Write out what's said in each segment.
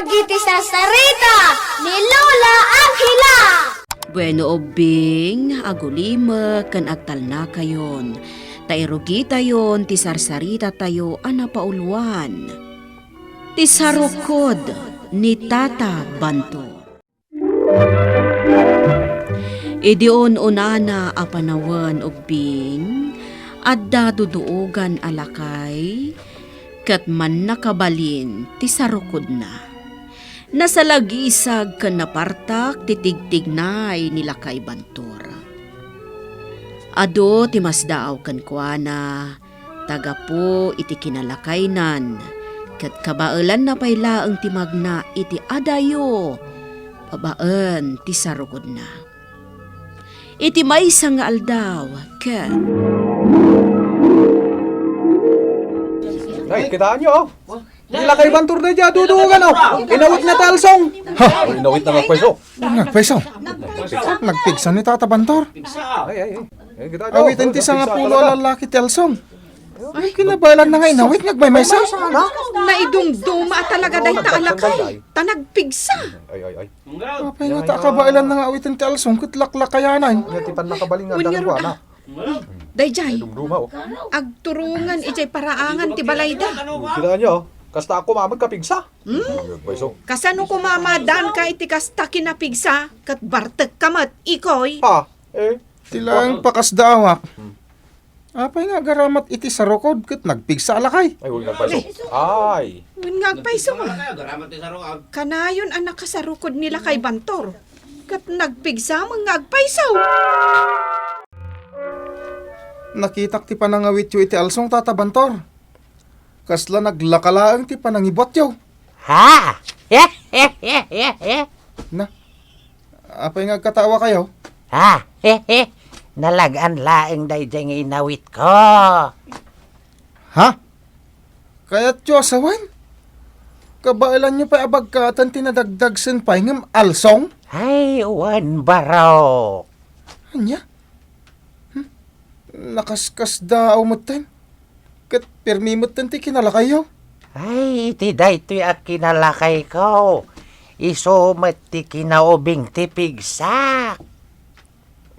dagiti sasarita ni Lola Angela. Bueno obing, agulima kan agtal na kayon. Tairugi tayon, ti sarsarita tayo anapauluan. Ti sarukod ni Tata Bantor. Idion unana apanawan obing, adda duduogan alakay, kat man nakabalin ti sarukod na. Nasalagisag kan napartak titigtignay nila kay Bantor. Ado ti masdaaw kan kuana, taga po iti kinalakaynan, kat kabaalan na paylaang ti magna iti adayo, babaan ti sarukod na. Iti maysa nga aldaw, kat... Ay, kitaan nyo, oh. Nila kay Bantor na dyan, dudugan, oh. Inawit na talsong. Ha? Inawit na magpweso. Nagpweso? Nagpigsa ni Tata Bantor. Ay. Kitaan nyo. Awitin ti sa nga pulo lalaki ti Alsong. Ay, kinabalan na nga inawit, nagbaymaysa. Naidumduma talaga dahi ta alakay. Tanagpigsa. Ay. Apay nga ta kabailan na nga awitin ti Alsong, kutlaklak kayanan. Ngatipan na kabaling nga Unyaro dahil na. na. Dayjay, Dumduma, oh. agturungan ijay paraangan ti balayda. Kitaan nyo, kasta ako mamag kapigsa. Magpweso. Kasano kumamadan ka iti kasta kinapigsa, kat bartek kamat, ikoy. Ha? Tilang pakasdaawak. Apay nga garamat iti sarokod, kat nagpigsa alakay. Ay, huwag nagpweso. Ay. Win nga agpaiso mo. Kanayon ang nakasarukod nila kay Bantor. Kat nagpigsa mga agpaisaw. Nakitak ti panangawit yu iti Alsong, Tata Bantor. Kasla naglakalaang ti panangibot yu. Ha? Na, apay nga katawa kayo? Ha? Nalagaan laeng dayjay nga inawit ko. Ha? Kaya't yu asawan? Kabailan nyo pa abagkatan tinadagdag sen pahingam Alsong? Ay, uwan baraw. Anya? Nakaskas daw mutan. Kat permi mutan ti kinalakayo. Ay, iti daytoy ak kinalakay ko. Isumet ti kinaubing ti pigsak.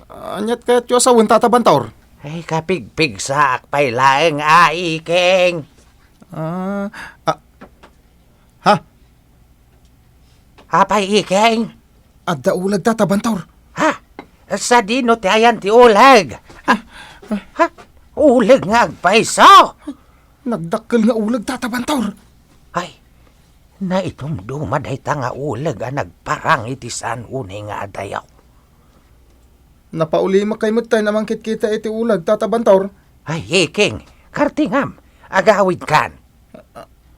Anyat kaya't yu asawan, Tata Bantor? Ay, kapigpigsak pay laeng aiking. Ha? Apay iking? Adda ulag, Tata Bantor. Ha? Sa dino ti ayan ti ulag. Ha? Ulag nga agpaiso. Nagdakkel nga ulag, Tata Bantor. Ay, naidumduma day ta nga ulag ang nagparang iti saan unay nga adayaw. Napaulima kay mutan namang kita iti ulag, Tata Bantor. Ay, iking, kartingam, agawid kan.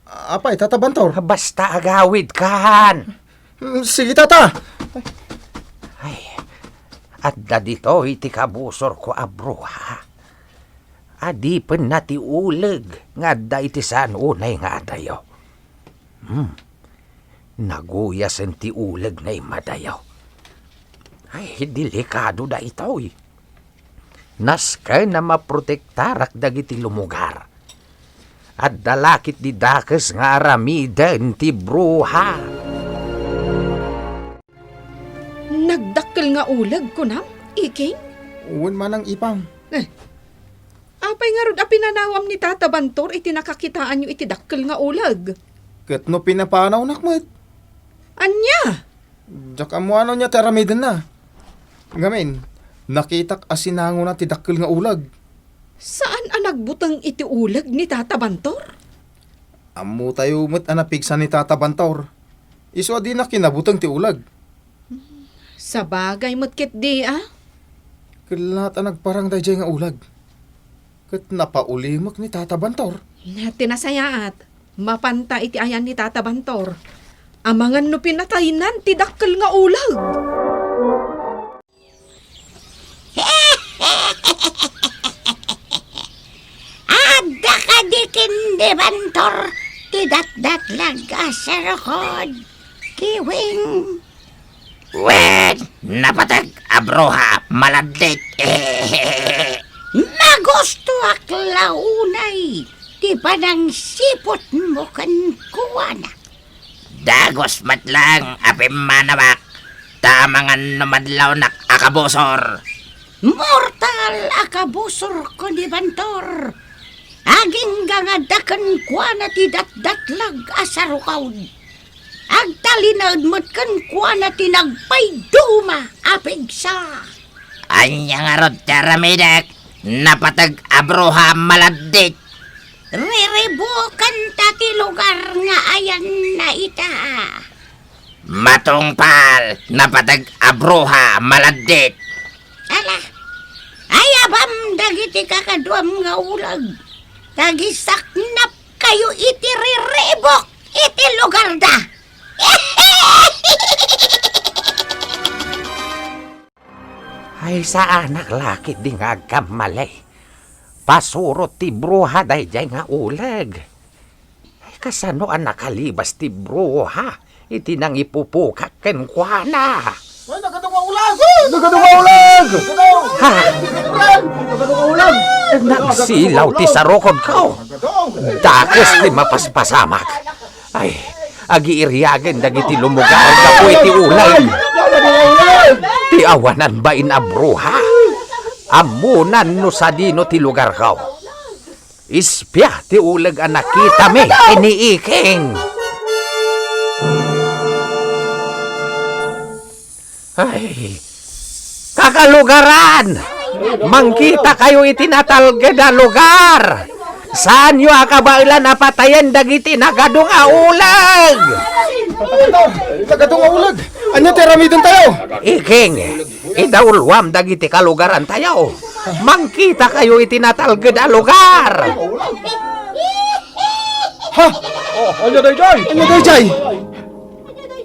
Apay, Tata Bantor. Basta agawid kan. Sige, Tata. Ay, at da dito iti kabusor ko abruha. Adipen na ti ulag nga da iti saan unay nga adayaw. Naguyasan ti ulag na imadayaw. Ay, delikado da ito eh. Naskay na maprotektarak dagiti lumugar. At dalakit di dakes nga aramiden ti bruha. Nagdakkel nga ulag ko na, iking. Uwan man ang ipang. Apay nga rod pinanawam ni Tata Bantor iti nakakitaan nyo iti dakkel nga ulag. Kat no pinapanaw nakmat. Anya? Diyak amuano niya taramiden na. Ngamin, nakitak asinango na ti dakkel nga ulag. Saan ang nagbutang iti ulag ni Tata Bantor? Amu tayo mo't anapigsa ni Tata Bantor. Iso di na kinabutang ti ulag. Sa bagay mo't di ah. Kalat ang nagparang dayjay nga ulag. Kat napaulimak ni Tata Bantor. Tinasayaat, mapanta iti ayan ni Tata Bantor. Amangan no pinataynan ti dakkel nga ulag. Ada ka di kindi Bantor, tidat-dat lagasarokod, kiwing. Wed, napatag abroha maladit. Nagusto ak launay, di ba nang sipot mo kan kuwana? Dagos matlang apim manawak. Tamangan namadlaw nak akabosor. Mortal akabosor ko ni Bantor. Aging gangadakan kwa na ti datdatlag asarukaw. Agtalinaod mo't kan kwa na tinagpayduma apigsa. Anya nga rod taramidek, napatag abroha maladit. Riribukan tati lugar nga ayan na ita. Matungpal, napatag abroha maladit. Ala, ayabam dagiti kakaduam nga ulag. Tagisaknap kayo iti riribok iti lugar da. Ay sa anak laki di nga agkamalay. Pasurot ti bruha day jay nga uleg. Ay kasano ang nakalibas ti bruha, iti nang ipupukak ken kuana. Ay, nagadunga ulag! Nagadunga ulag! Ha? Nagadunga ulag! Nagsilaw ti sarokod ko. Dakes ti mapaspasamak. Ay, agiiriyagan dagiti lumugar na po iti ulag. Ti awanan ba inabruha? Amunan no sa dino ti lugar ko. Ispya ti ulag ang nakita mi iniiking. Ay, kakalugaran! Mangkita kayo itinatalged na lugar! Saan nyo akabailan napatayan dagiti nagadong aulag? Nagadunga ulag! Anya tiramidon tayo! Iking, idaulwam dagiti kalugaran tayo. Mangkita kayo itinatalged na lugar! Ha? Anya day jay! Anya day jay!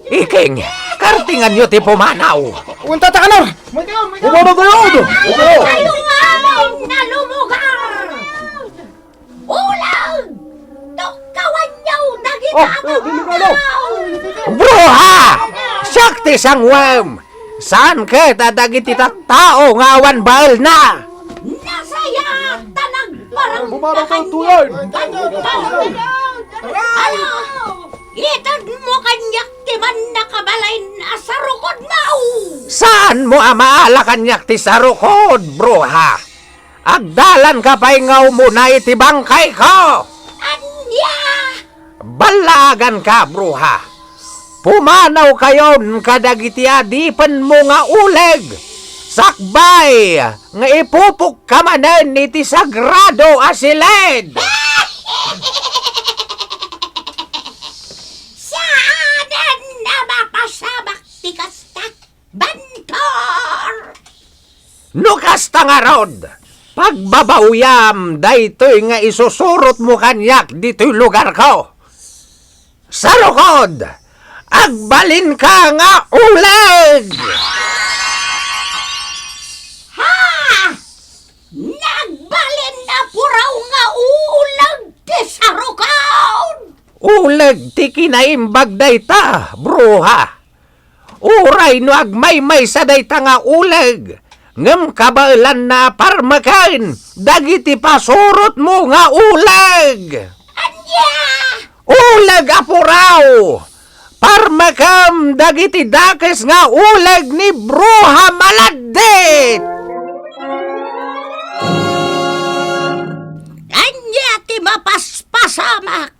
Iking, kartingan nyo ti pumanaw. Unta ta kanor! Umano tayo! Kayo nga na lumugar! Ulang! Tukawan niyo nagitataw! Bruha! Sakti sangwem! Saan ka dadagiti tao ngawan baal na? Nasaya! Tanag parang Bumaraw tayo tuloy! Ano? Itad mo kanyak timan nakabalain asarukod mau! Saan mo amaala kanyak ti sarukod, bruha? Agdalan ka pa'y ngaw mo na iti bangkay ko! Anya! Balagan ka, bruha! Pumanaw kayon kadagiti adipan mo nga uleg! Sakbay! Nga ipupuk ka manen iti sagrado asilid! Saanan na mapasabak ti kastak Bantor! Nukas tangarod! Pagbabauyam, daytoy nga isusurot mo kanyak dito'y lugar ko. Sarukod! Agbalin ka nga uleg! Ha! Nagbalin na puraw nga ulag ti sarukod! Uleg ti kinaimbag dayta, bruha. Uray no agmay-may sa dayta nga uleg. Ngem kabailan na parmakan, dagiti pasurot mo nga uleg. Anya! Uleg apuraw! Parmakam dagiti dakes nga uleg ni bruha maladit! Anya ti mapaspasamak!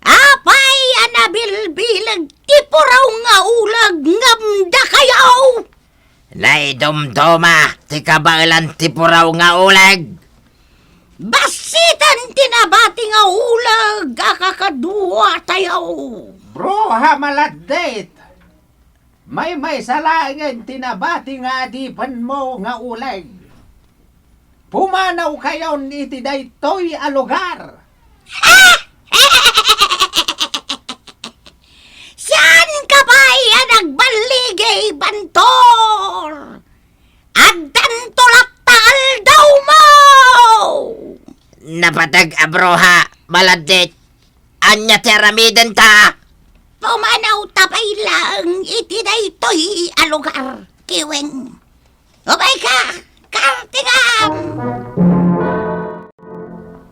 Apay anabilbilag ti puraw nga ulag ngamda kayaw! Lay dumduma ti kabailan ti puraw nga ulag! Basitan tinabati nga ulag akakaduwa tayaw! Bruha maladit! May salangan tinabati nga adipan mo nga uleg. Pumanaw kayon iti daytoy a lugar. Saan ka ba nagbaligay, Bantor? Agdan tulak taal daw mo! Napatag abroha, maladit. Anya teramidan ta? Pumanaw tapay lang, iti na ito'y alugar, kiweng. Obay ka, kartingam!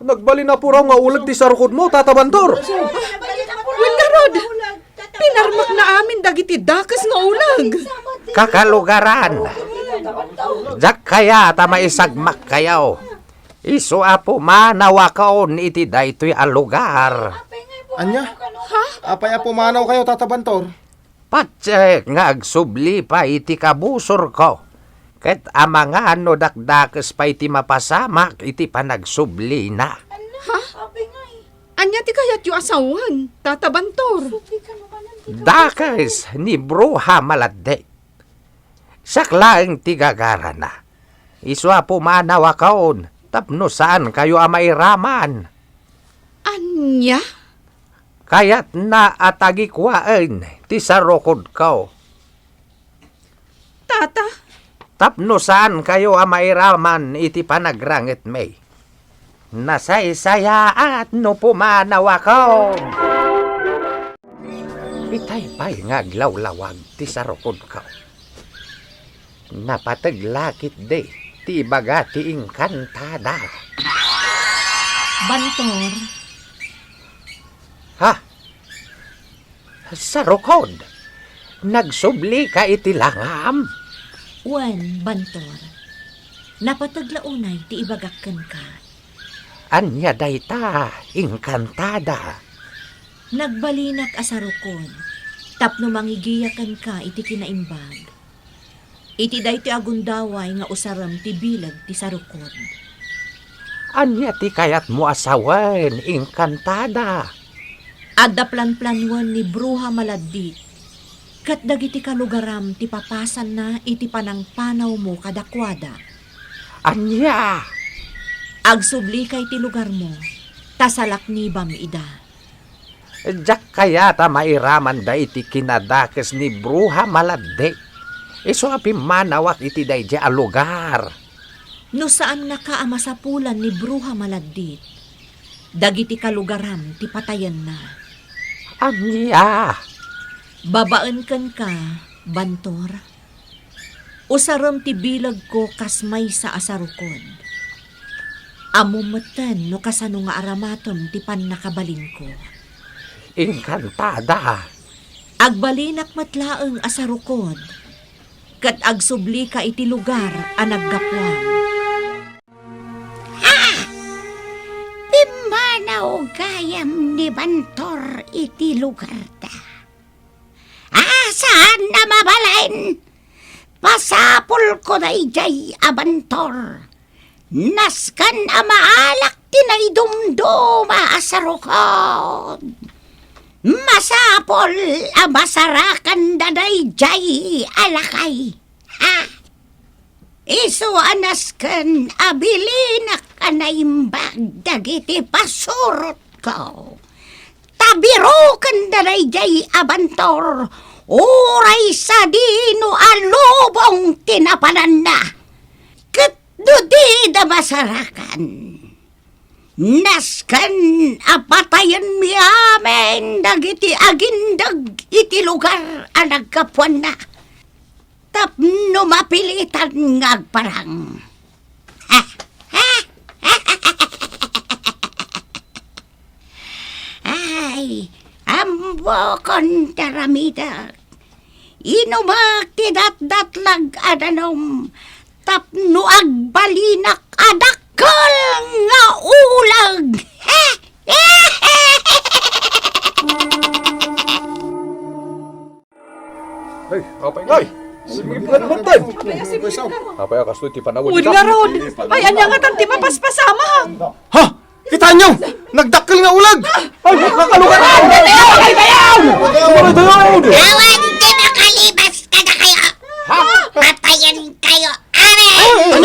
Nagbali na puraw nga ulag ti sarukod mo, Tata Bantor! Wengarod! Pinarmak na amin dagiti dakas nga ulag. Kakalugaran. Jak kaya ta maisagmak kayaw. Isu apo manawakaon iti daytoy a lugar. Anya? Apay pumanaw kayo, Tata Bantor? Patsek nga agsubli pa iti kabusor ko. Ket amanga ano dakdakes pa iti mapasamak iti panagsubli na. Anya ti kayat yu asawan, Tata Bantor. Dakes ni Bruha Maladde. Saklaeng tigagara na. Isu apo manawakaon. Tapno saan kayo amairaman? Anya? Kaya't na atagikwaan ti sarokod ko. Tata, Tapno saan kayo amairaman iti panagrangit may. Nasaysaya at no pumanawa ko. Itay pa'y ngaglawlawag ti sarokod ko. Napataglakit de ti baga ti inkantada. Bantor, Ha? Sarokod, nagsubli ka iti langam. wen, Bantor. Napataglaunay ti ibagakkan ka. Anya dayta, inkantada. Nagbalinak asarukon. Tapno mangigiyakan ka iti kinaimbag. Iti dayti agundaway nga usaram ti bilag ti sarukod. Anya ti kayat mo asawen, inkantada. Adda plan-planuan ni Bruha Maladit. Kat dagiti kalugaram ti papasan na iti panangpanaw mo kadakwada. Anya, Agsubli kay ti lugar mo, tasalak ni bam ida. jak kaya ta mairaman da iti kinadakes ni Bruha Maladde. Iso api manawak iti dayja a lugar. No saan nakaamasapulan ni Bruha Maladit, dagiti kalugaram ti patayan na. Anya, Babaan kan ka, Bantor. Usaram ti bilag ko kasmay sa asarukod. Amumatan no kasano nga aramatom ti pan nakabalin ko. inkantada. Agbalinak matlaeng asarukod. Kat agsubli ka iti lugar a naggapwang. Pimanaw gayam ni Bantor iti lugar ta. Saan na mabalain? Pasapul ko na ijay abantor. Naskan amaalak tinaydumduma asarukod. Masapol masarakan daday jay alakay. Isu anaskan abilinak anaimbag dagiti pasurot ko. Tabirukan daday jay abantor. Uray sa dino alubong tinapanan na. Katdudi da masarakan. Naskan apatayan mi amen dagiti agindag iti lugar a nagkapuan na. Tapno mapilitan ngagparang. Ay, ambo kon taramida. Inumak ti dat-datlag adanom. Tapno agbalinak adakkel nga ulag. Ay, apay ngay. Simigan mo tayo. Apay akas to, ti panawad. Uy nga ron. Ay, anya nga tanti mapaspasama. Ha? Kita nyo! Nagdakkel nga ulag! Ay, kakalugaran! Ay, dayaw! Awan di makalibas ka na kayo. Patayan kayo. Amen!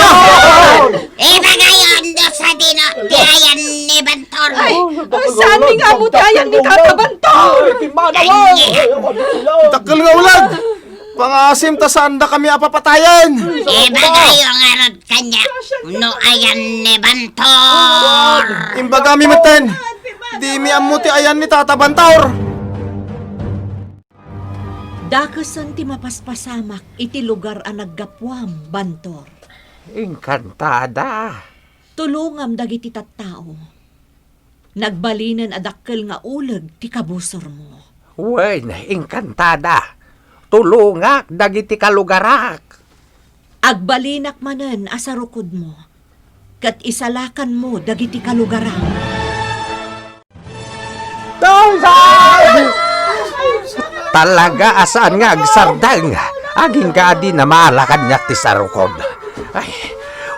Iba ngayon do sa dino. Tiayan ni Bantor. Ay, saan ni nga mo tayan ni Tata Bantor? Dakkel nga ulag! Pangasim ta saan da kami apapatayan! Iba ngayon nga rod kanya. No ayan ni Bantor. Imbaga mi meten! Di mi amuti ayan ni Tata Bantor! Dakasan ti mapaspasamak iti lugar a naggapwam, Bantor. Inkantada. Tulungam dagiti tattao. Nagbalinan adakkel nga ulag ti kabusor mo. Wen, engkantada. Tulungak dagiti kalugarak. Agbalinak manen asarukod mo. Kat isalakan mo dagiti kalugaran. Talaga asaan nga agsardang. Aging kaadi na maalakan niya ti sarukod. Ay,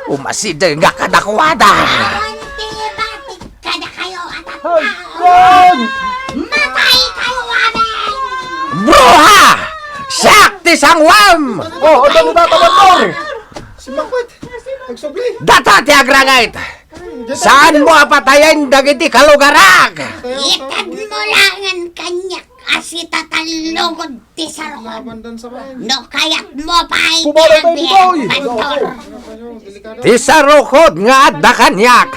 umasid nga kadakwada. Anti-batik ka na kayo at matay kayo amin! Bruha! Sakti sangwam! Oh, ano na tabantor? Si Mangkwet, nagsubli. Data ti agrangait! Saan mo apatayan dagiti kalugarak? Itad mo lang ang kanyak asi tatalugod ti sarukod. Abandan sa bahay. No kayat mo pa Pumalay tayo, Buboy! Bantor. Ti sarukod nga adda kanyak.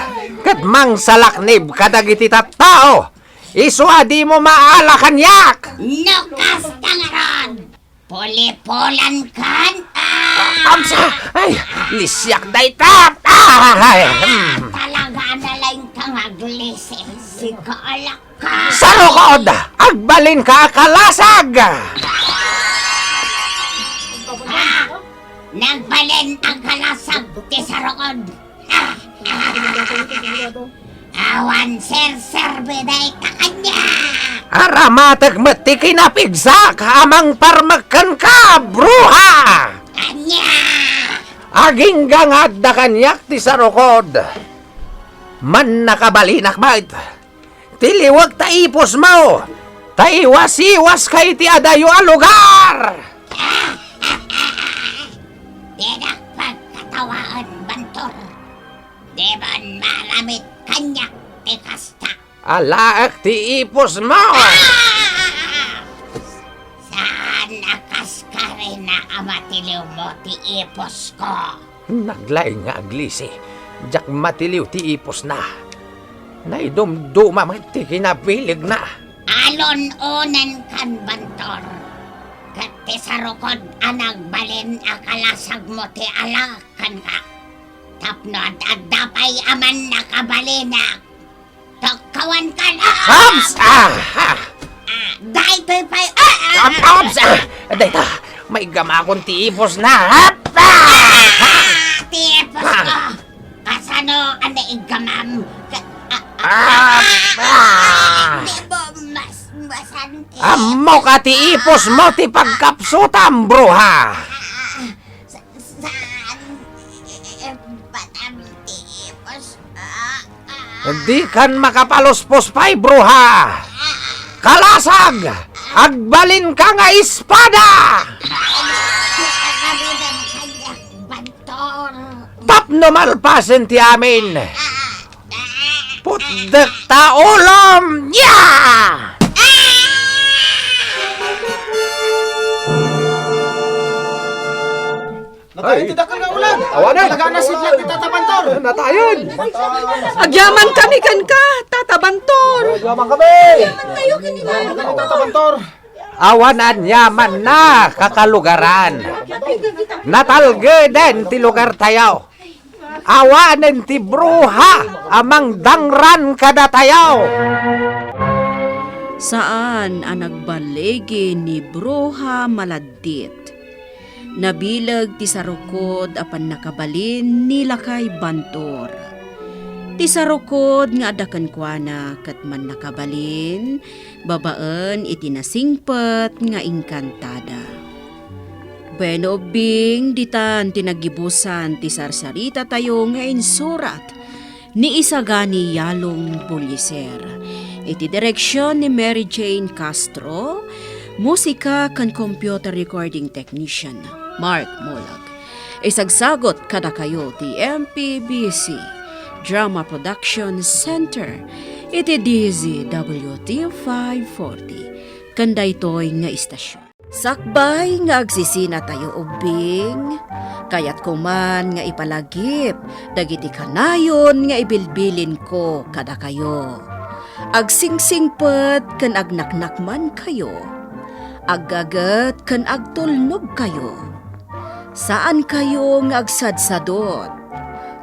Kat mang salaknib kadagiti tattao. Iswadi mo maala kanyak. No kasta nga ron. Puli-pulan kan. Amsa! Ay, lisyak da itap! Ay, Talaga na lang kang aglisi. Si kaalak ka. sarukod! Agbalin ka kalasag! Nagbalin ang kalasag ti sarukod. Awan ser-serbiday ka kanya. Aramatag mati kinapigsak amang parmakan ka, bruha! Kanya. Aging gangad da kanyak ti sarukod. Man nakabalinak bait. Tiliwag taipos mo. Taiwas-iwas kay ti adayo a lugar. Dinak pagkatawaan, Bantor. Deban maramit kanyak ti kasta. Alaak ti ipos mo. Saan akas ka rin na amatiliw mo ti ipos ko? Naglay nga aglisi. Jak matiliw ti ipos na. Naidumduma ti kinabilig na. Alon-unan kan, Bantor. Kat ti sarukod anang balin akalasag mo ti alakan ka. Tapno at dapay aman nakabalinak. Tokawan ka na! Abs! Dahil pa'y Abs! Dayta, may gamakon ti ipos na. Tipos ko! Kasano ang naigamam? Di ba mas masanti? Amo ka ti ipos mo ti pagkapsutam, bruha. Saan? Batam tipos? Di kan makapaluspos pa'y, bruha. Kalasag! Agbalin ka nga espada! Kami ng kanyang Bantor. Tapno malpasen ti amin. Putdek ta ulam niya! Natayin tidak ka nga ulan. Awanan! Talaga na sigla ti Tata Bantor. Natayon! Agyaman kami kan ka, Tata Bantor. Lamang kami! Tata Bantor. Awanan yaman na kakalugaran. Natalge den ti lugar tayaw. Awanan ti bruha amang dangran kada tayaw. Saan ang nagbaligi ni Bruha Maladdit? Nabilag ti sarukod apan nakabalin nila kay Bantor. Ti sarukod nga adakan kuana kat man nakabalin, babaan iti nasingpet nga engkantada. Bueno bing ditan tinagibusan ti sarsarita tayo nga insurat ni Isagani Yalong Buliser. Iti direksyon ni Mary Jane Castro, musika kan computer recording technician Mark Molag. Isagsagot kada kayo ti MPBC Drama Production Center iti DZWT 540 kanda ito'y nga istasyon. Sakbay nga agsisina tayo ubing, kayat kuman nga ipalagip, dagiti kanayon nga ibilbilin ko kada kayo. Agsingsingpet kan agnaknakman kayo, aggagat kan agtulnog kayo. Saan kayo nga agsadsadot?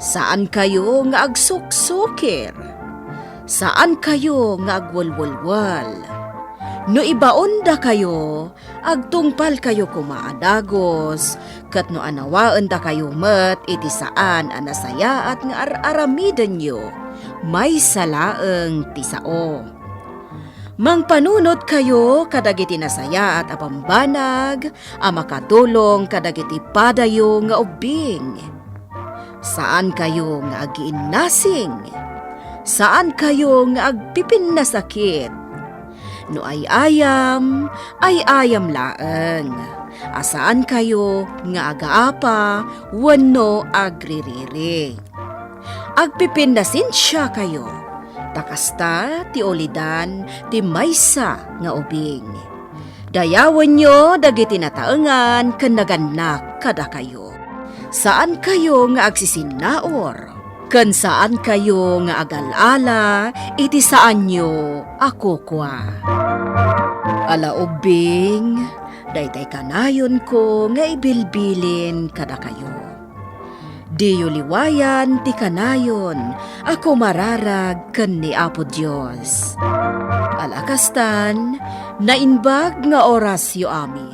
Saan kayo nga agsuksukir? Saan kayo nga agwalwalwal? No ibaon da kayo, agtungpal kayo kumaadagos, kat no anawaan da kayo met iti saan anasaya at nga aramidan nyo, may salaeng tisao. Mangpanunot kayo kadagiti nasaya at apambanag, makatulong kadagiti padayo nga ubing. Saan kayo nga agiinnasing? Saan kayo nga agpipin na sakit? No ay ayam laeng. Asaan kayo nga agaapa, wano agririri. Agpipin na sinsya kayo. Takasta ti olidan ti maysa nga ubing. Dayawan nyo dagiti nataengan ken naganak kada kayo. Saan kayo nga agsisinaor? Ken saan kayo nga agalala, iti saan nyo ako kwa. Ala ubing, daytay kanayon ko nga ibilbilin kada kayo. Diyo liwayan ti kanayon, ako mararag ken ni Apo Dios. Alakastan, nainbag nga orasyo amin.